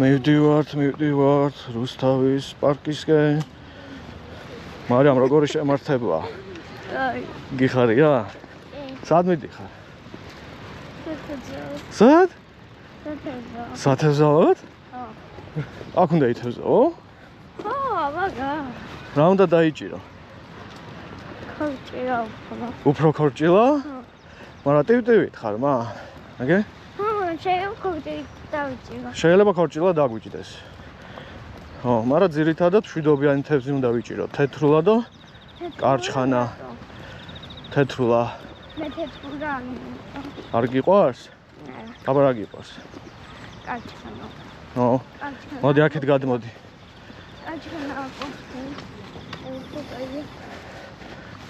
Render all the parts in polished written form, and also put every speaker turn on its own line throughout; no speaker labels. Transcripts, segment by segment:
მივდივართ რუსთავის პარკისკენ. მარიამ, როგორი შემართება? გიხარია? სად მიდიხარ? სად? სათევზაოდ? აქ უნდა ითევზაო?
ხო, მაგა.
რა უნდა დაიჭირო?
ქორჭილა.
უფრო ქორჭილა? მაგრამ ტივტივით ხარ, მა? აგე?
შეიძლება ქორჭილით დავიჭირო.
შეიძლება ქორჭილა დაგვიჭდეს. ხო, მაგრამ ძირითადად მშვიდობიანი თევზი უნდა ვიჭირო. თეთრულა და კარჩხანა. თეთრულა.
მე თეთრულა არ მიყვარს.
არ გიყვარს? აბა რა გიყვარს?
კარჩხანა.
ხო. მოდი აქეთ გადმოდი.
კარჩხანა აქვს.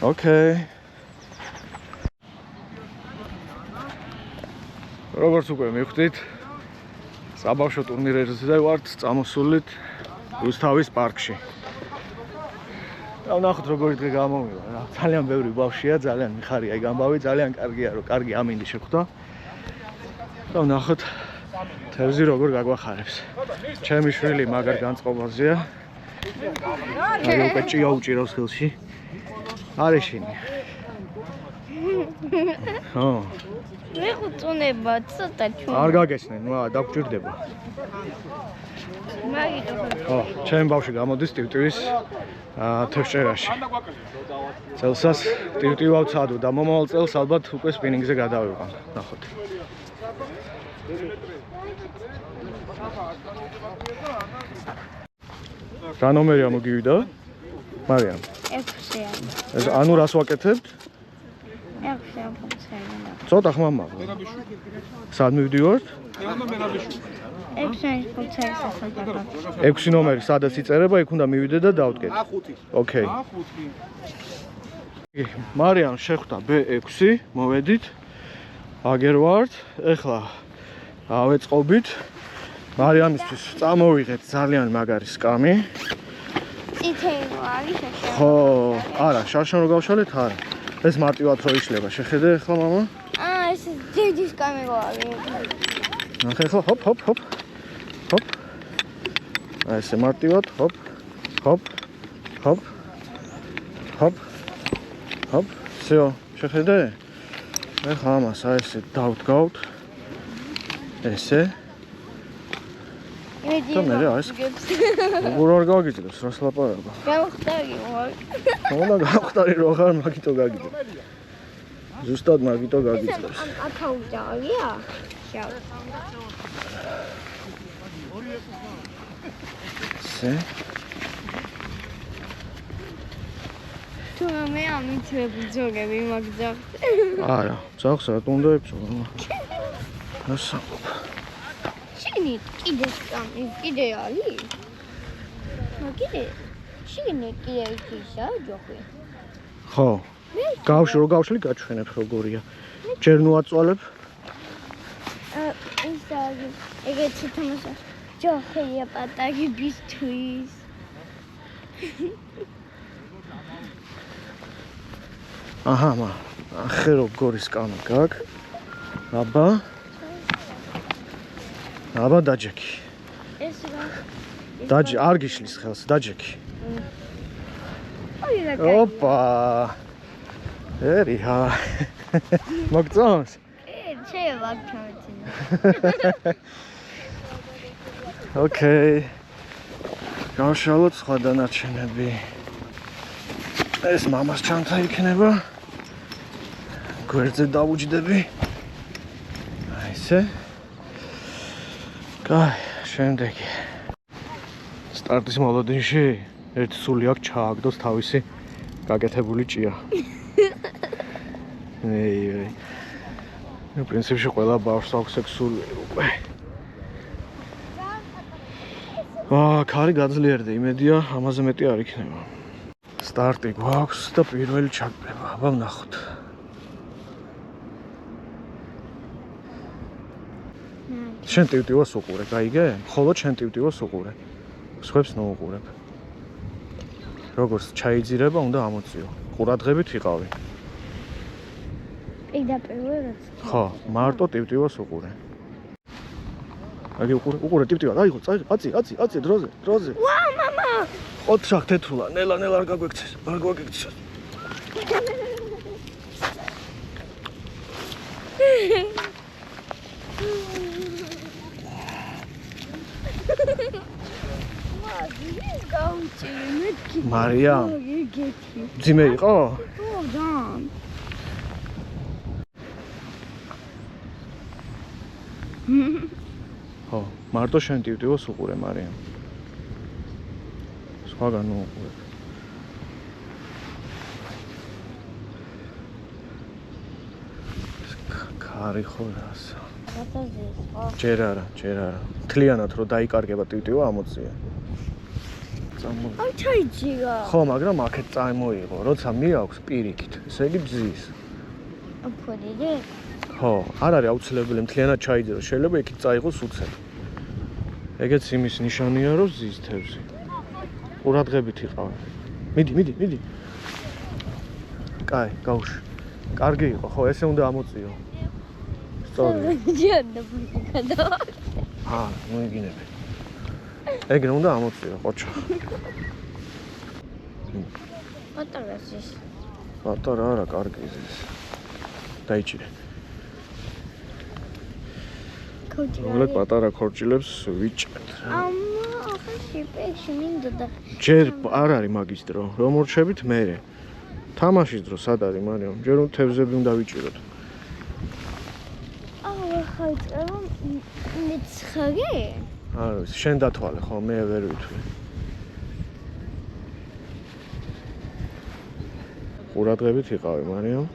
ოკეი. როგორც უკვე მივხვდით, საბავშვო ტურნირებზე ვართ წამოსულით რუსთავის პარკში. ვნახოთ როგორი დღე გამომივა რა. ძალიან ბევრი ბავშვია, ძალიან მიხარია ეგ ამბავი, ძალიან კარგია რომ კარგი ამინდი შეხვდა. და ვნახოთ თევზი როგორ გაგვახარებს. ჩემი შვილი მაგარ განწყობაზეა. აი უკვე ჭია უჭირავს ხელში. არეშინი. ხო.
მე ხუწუნება ცოტა ჩუ.
არ გაგეცნენ, დაგჭირდება.
მაგიტო.
ხო, ჩემი ბავშვი გამოდის ტივტივის თევზჭერაში. წელსაც ტივტივი ავცადო და მომავალ წელს ალბათ უკვე სპინინგზე გადავიყვან. ნახოთ. რა ნომერია მოგივიდა? მარიამ.
6-იანი.
ეს ანუ რას ვაკეთებთ?
6-იანი ფუნქციონირება.
ცოტა ხმა მაქვს. სად მივდივართ?
6-იანი ფუნქციონირება.
6 ნომერი სადაც იწერება, იქ უნდა მივიდე და დავდგეთ.
A5.
ოკეი.
A5.
მარიამ შეხვდა B6, მოვედით. აგერ ვართ. ეხლა ავეწყობით. მარიამისთვის წამოვიღეთ ძალიან მაგარი სკამი.
წითელი არის შეშა.
ხო, არა, შარშან რო გავშალეთ, არა. ეს მარტივად რო იშლება. შეხედე ახლა მამა?
ეს დიდი სკამი გვარი.
ნახე ახლა ჰოპ ჰოპ ჰოპ. ჰოპ. აი ესე მარტივად ჰოპ ჰოპ ჰოპ ჰოპ ჰოპ. всё, შეხედე? ახლა ამას აი ესე დავდგავთ. ესე. და მე რა ეს? როგორ არ გაგიძებს, რას ლაპარაკო?
გავხდარი ვარ.
უნდა გავხდარი რო ხარ, მაგიტო გაგიძებს. ზუსტად მაგიტო გაგიძებს.
აკაუნტია? შავ.
ესე.
თუ მე ამიცებ ჯოგები მაგძახ.
არა, ძაღს რა უნდა ებრძოლო? ასა.
შიგნით კიდე სკამი, კიდე არის? კიდე. შიგნით კიდე ისია ჯოხი.
ხო. გავშრო გაჩვენებ როგორია. ჯერ ნუაწვალებ.
ეს არის ეგეთი თამაშია. ჯოხია პატარებისთვის.
აჰა, ახე როგორი სკამი გაქვს. აბა. აბა დაჯექი.
ეს რა?
დაჯი არ გიშლის ხელს, დაჯექი.
ოი რა.
ოპა. ერია. მოგწონს?
შეიძლება ჩავეცინა.
ოკეი. გავშალოთ სხვა დანარჩენები. ეს მამას ჩანთა იქნება. გვერდზე დავუჯდები. აი ესე. კაი, შემდეგი. სტარტის მოლოდინში ერთი სული აქვს ჩააგდოს თავისი გაკეთებული ჭია. ეი. ნუ პრინციპში ყველა ბავშვს აქვს ეგ სული უკვე. ქარი გაძლიერდა, იმედია ამაზე მეტი არ იქნება. სტარტი გვაქვს და პირველი ჩაგდება. აბა ვნახოთ. შენ ტივტივას უყურე, გაიგე? მხოლოდ შენ ტივტივას უყურე. სხვებს ნოუყურებ. როგორც ჩაიძირება, უნდა ამოწიო. ყურადღებით ვიყავი.
პირდაპირ
ხო, მარტო ტივტივას უყურე. აგი უყურე ტიპტივად აიღო აწი დროზე
ვა мама
4 შახ თეთრულა ნელა არ გაგვექცეს არ გაგვექცეს მარია ძიმე იყო ხო მარტო შენ ტივტივოს უყურე მარია სხვაგან უყურე კარი ხო რასა ჯერ არა თლიანად რომ დაიკარგება ტივტივო ამოწია
აი ჩაიძია
ხო მაგრამ აქეთ წამოიღო როცა მიაქვს პირიქით ესე იგი ბზის
აფოდიდე
ხო არ არის აუცილებელი მთლიანად ჩაიძირო შეიძლება იქით წაიღოს უცებ ეგეც იმის ნიშანია რომ ზის თევზი ყურადღებით იყავ მიდი კაი გავუშვი კარგი იყო ხო ესე უნდა ამოწიო სწორი
ჯერდა ბუკადა
მოიგინები ეგრე უნდა ამოწიო ყოჩა პატარა არა კარგი ზის დაიჭირე მოლე პატარა ქორჭილებს ვიჭერთ
ახლა პექში მინდოდა
ჯერ არ არის მაგის დრო რომ მორჩებით მე თამაშის დრო სად არის მარიამ ჯერ რომ თევზები უნდა ვიჭიროთ
ახლა წერო მეცხრე
არა ვიცი შენ დათვალე ხო მე ვერ ვითვლი ყურადღებით იყავი მარიამ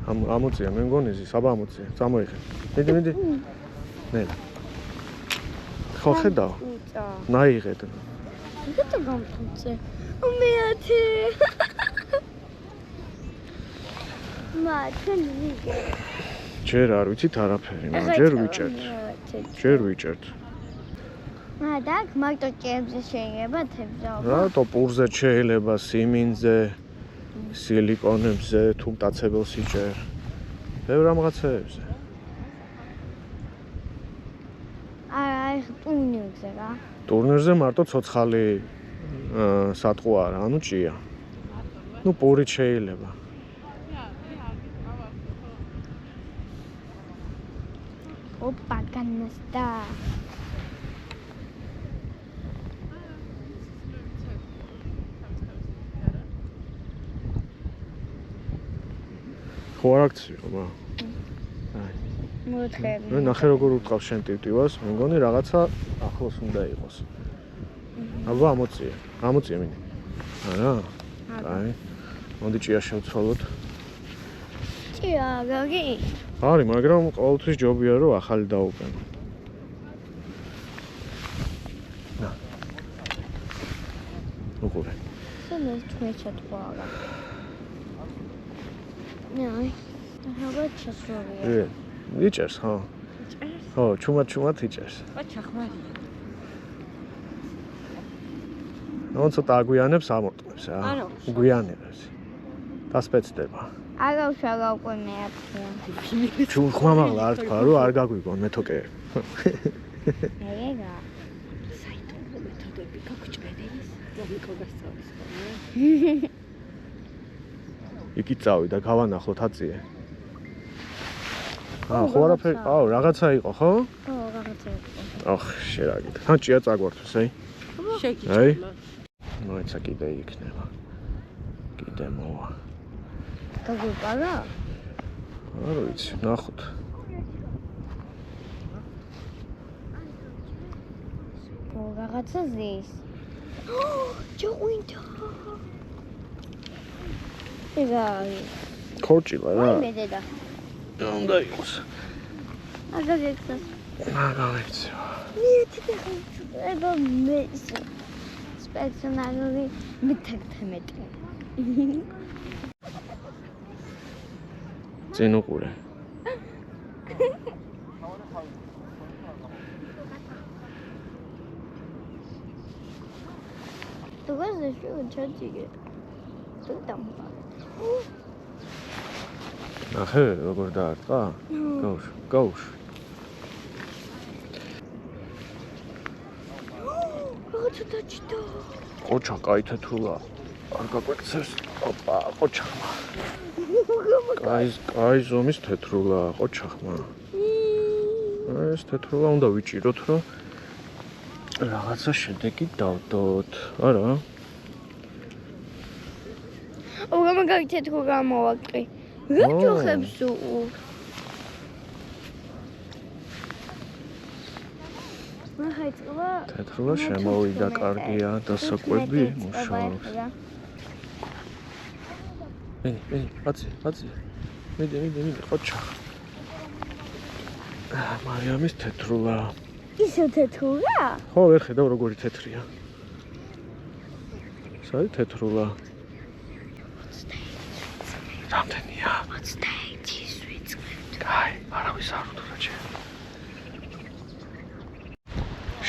ამოწია მე მგონი ზის აბა ამოწია წამოიღე მიდი ნელა ხო ხედავ ნაიღეთ
რატო გამწუწე მეათე მათე ნიგე
ჯერ არ ვიცით არაფერი ჯერ ვიჭერთ
მაგ მაგტო ჭებზე შეიძლება თევზა
რატო პურზე შეიძლება სიმინზე სილიკონებზე თუ მტაცებელს იჭერ ბევრ რაღაცებზე
აი ტურნირზე რა
ტურნირზე მარტო ცოცხალი სატყუ არა ანუ ჭია ნუ პურით შეიძლება
ოპა განასტა
ხო არ აქციო მა მე ნახე როგორ უტყავს შენ ტივტივას მე მგონი რაღაცა ახლოს უნდა იყოს აბა ამოწია მინი არა აი მოდი ჭია შევცვალოთ
ჭია გაგი
არის მაგრამ ყოველთვის ჯობია რომ ახალი დაუყენო ნა უყურე
სანას თვეჩატყვა ნაი ახლა ჩასვია
იჭერს ხო ხო ჩუმად იჭერს
ხო ჩახმარია
ნუ ცოტა აგვიანებს ამოტყებს რა გვიანებს დასპეცდება
აგავშვა უკვე მე აქ
ჩუ ხმამაღლა არ თქვა რომ არ გაგვიგონ მეთოკე
ეგა
საიტო მეთოდები გაგვჭრედეს ლოგიკა გასწავლის
იქი წავი და გავანახლოთ აწიე ხო არაფერი რაღაცა იყო ხო
ხო რაღაცა იყო
ოხ შერაგით თან ჭია წაგვართოს
შეგიჭირა
მოეცა კიდე იქნება კიდე მოვა
გაგვიყარა
არ ვიცი ნახოთ
ხო რაღაცა ზის ჯოინტო ეგა
ქორჭილა რა
მე დედა
უნდა იყოს
აგაგეცას
მაგავეცი
მიეთე ება მე სპეციონალური მეთერთმეტი
წინ უყურე
Tu găsești și un ceațigă. Tu te-am
ნახე როგორ დაარტყა? გავუშვი.
ცოტა ჭიტო.
ყოჩა კაი თეთრულა. არ გაკვეცებს. ოპა, ყოჩახმა. კაი ზომის თეთრულა, ყოჩახმა. ეს თეთრულა უნდა ვიჭიროთ, რომ რაღაცა შედეგი დავდოთ. არა?
უგამა გაგითეთრო გამოვაკრი. გაჭოხებს უყურს. ნახაიწყება.
თეთრულა შემოვიდა, კარგია, დასაკვები მუშაობს. ვენი, აცი. მიდი, ყოჩა. მარიამის თეთრულა.
ისე თეთრია?
ხო, ვერ ხედავ როგორი თეთრია. საი თეთრულა. რამდენია?
21-ის ვიწყებთ.
კაი, არავის არ უთხრა ჩემ.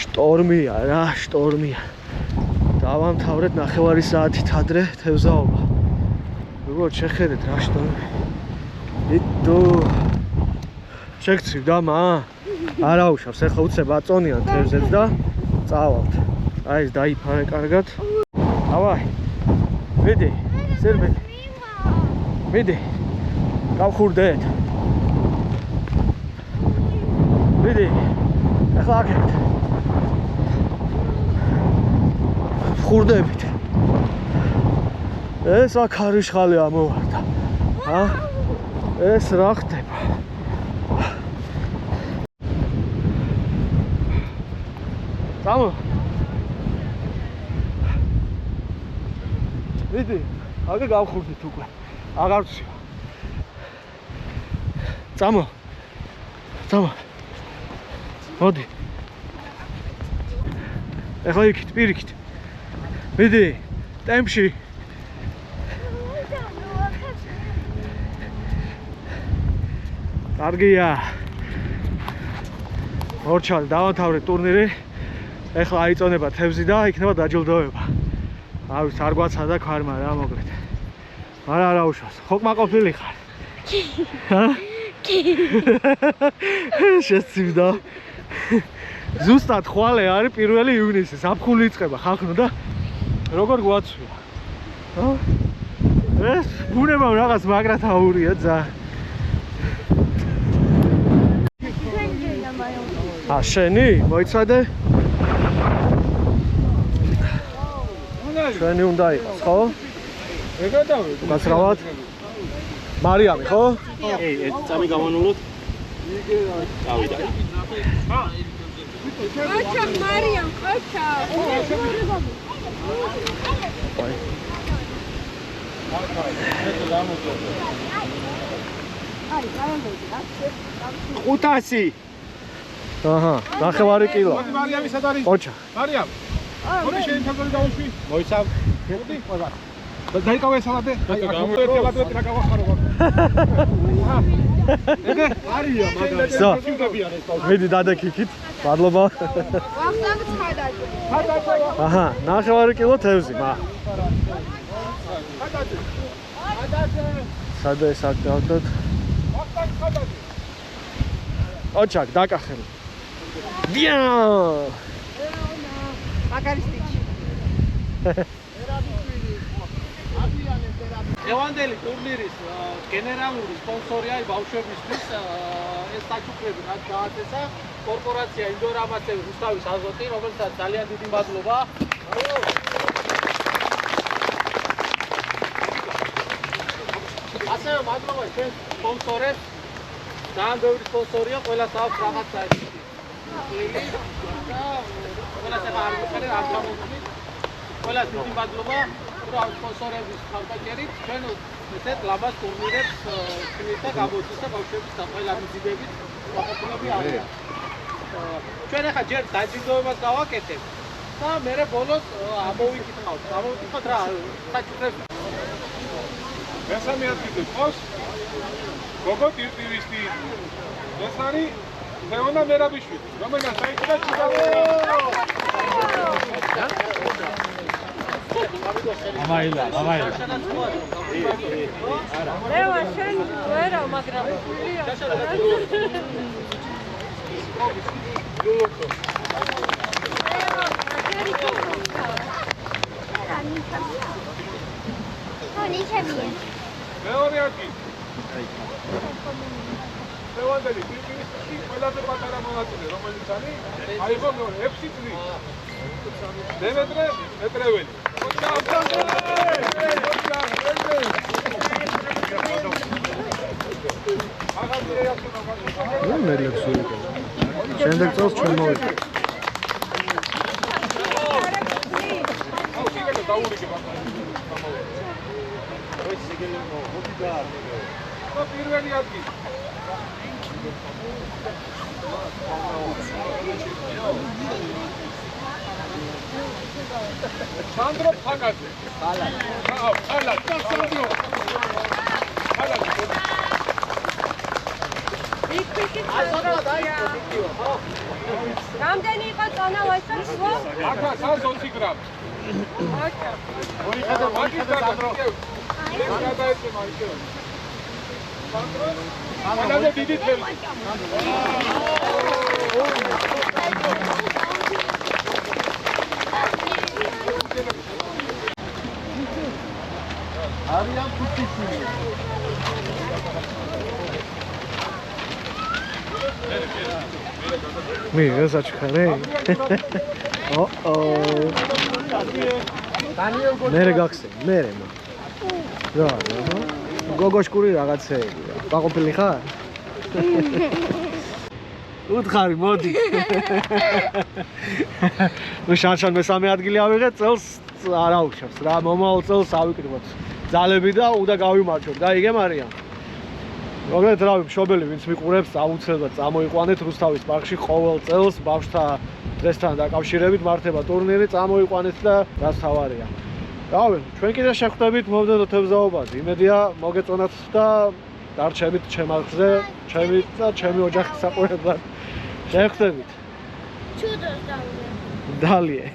შტორმია რა, შტორმია. დავამთავრეთ 9 საათით ადრე თევზაობა. როგორ შეხედეთ რა შტორმი. იტო. შეგცივ დამა? არა უშავს, ეხლა უცებ აწონიან თევზებს და წავალთ. აი ეს დაიფარე კარგად. ავაი. მიდი, სერბე. მიდი. გავხურდეთ. მიდი. ეხლა აქეთ. ხურდებით. ეს აქ არიშხალი ამოვარდა. ეს რა ხდება? წამო. მიდი, აგე გავხურდით უკვე. აღარ ვცი. წამო. მოდი. ეხლა იქით, პირიქით. მიდი, ტემპში. კარგია. მორჩალ დავამთავრეთ ტურნირი. ეხლა აიწონება თევზი და იქნება დაჯილდოება. ავის არ გვაცადა ქარმა რა მოკლედ. არა უშავს. ხო კმაყოფილი ხარ? კი. შეცივდა. ზუსტად ხვალე არის 1 ივნისი, საფხული იწყება ხახნო და როგორ გვაცვია. ეს ბუნებამ რაღაც მაგრად აურია ძა. შენი მოიცადე? შენი უნდა იყოს, ხო? ეგა დავი. გასრავად. მარიამი, ხო?
წამი გამანულოთ. დავიდა.
ყოჩა მარიამ, ყოჩა.
ყუთასი.
აჰა, 9 კილო.
მარიამი სად არის?
ყოჩა.
მარიამ. მოდი შენ თაგორი დავუშვი. მოიცავ. მოდი, ყოლა. დაიკავე სალადე. გამოვერტელადეთ რა გავახარო. ეგე არია მაგარი.
სა. მიდი დადექიქით. მადლობა.
ვახტანგ ცხადაჭე.
აჰა, 9 კილო თევზი, მა. სადა ეს აქ დავდოთ. ოჩაკ, დაკახები. დიან!
მაგარი სტიჩი.
ევანდელი ტურნირის გენერალური სპონსორია ბავშვებისთვის ეს საჩუქრები რაც გააცეცა კორპორაცია ინდორამაცების რუსთავის აზოტი, რომელსაც ძალიან დიდი მადლობა. ასევე მადლობა ჩვენ სპონსორებს. ძალიან ბევრი სპონსორია, ყველას აქვს რაღაცა ის. ყველას ახლა არ გიყარე არ გამოგვიყვით. ყველას დიდი მადლობა. ამ სპონსორების ხარბაჭერით ჩვენ ესეთ ლამაზ ტურნირებს ხმით და გამოდის და ბავშვების და ყველა მიზიდებით ვაყოფილები არის. ჩვენ ახლა ჯერ დაჯილდოებას გავაკეთებ და მერე ბოლოს ამოვიკითხავთ რა საჩუქრებს. მესამე ადგილი ყავს გოგო ტირტივისტი
ეს არის ლეონა მერაბიშვილი, რომელსაც საერთოდ ჩუდავ.
ამაილა.
ლევა შენ ვერა მაგრამ ფულია
მეორე ადგილი. ლევანდელი ფილიპინში ყველაზე პატარა მონაწილე, რომელიც არის აიღო 6 წლი. დემეტრე მეტრეველი.
მერლებს უყურე. შემდეგ წელს ჩვენ მოვიდა.
პირველი ადგილი. სანდრო ფაკაძე. ხალა, სანდრო.
რამდენი იყო წონა ვაისა ხო?
120 გრამი.
აჩა.
მაგის გადაჭრა. ეს გადაეცემა ისე. სანდრო დიდი თემი.
არიან ფუტიშვილი.
მიგა საჩქარე. მერე გახსენ, მერე. რა, გოგოშკური რაღაცეებია. გაყოფილი ხარ? უთხარი, მოდი. ნუ შანშან მესამე ადგილი ავიღეთ, წელს არ აუჩავს რა, მომავალ წელს ავიკრიბოთ. ძალები და უნდა გავიმარჯვოთ. გაიგე მარიამ? მოგეთ რავი, მშობელი ვინც მიყურებს, აუცილებლად წამოიყვანეთ რუსთავის პარკში ყოველ წელს ბავშვთა დღესთან დაკავშირებით მართება ტურნირი, წამოიყვანეთ და რაც თავარია. რავი, ჩვენ კიდე შეხვდებით მომდევნო თევზაობაზე. იმედია მოგეწონათ და დარჩებით ჩემ არხზე, ჩემი და ჩემი ოჯახის საყვარელად. შეხვდებით.
ჩუდოს დავიდე.
დალიე.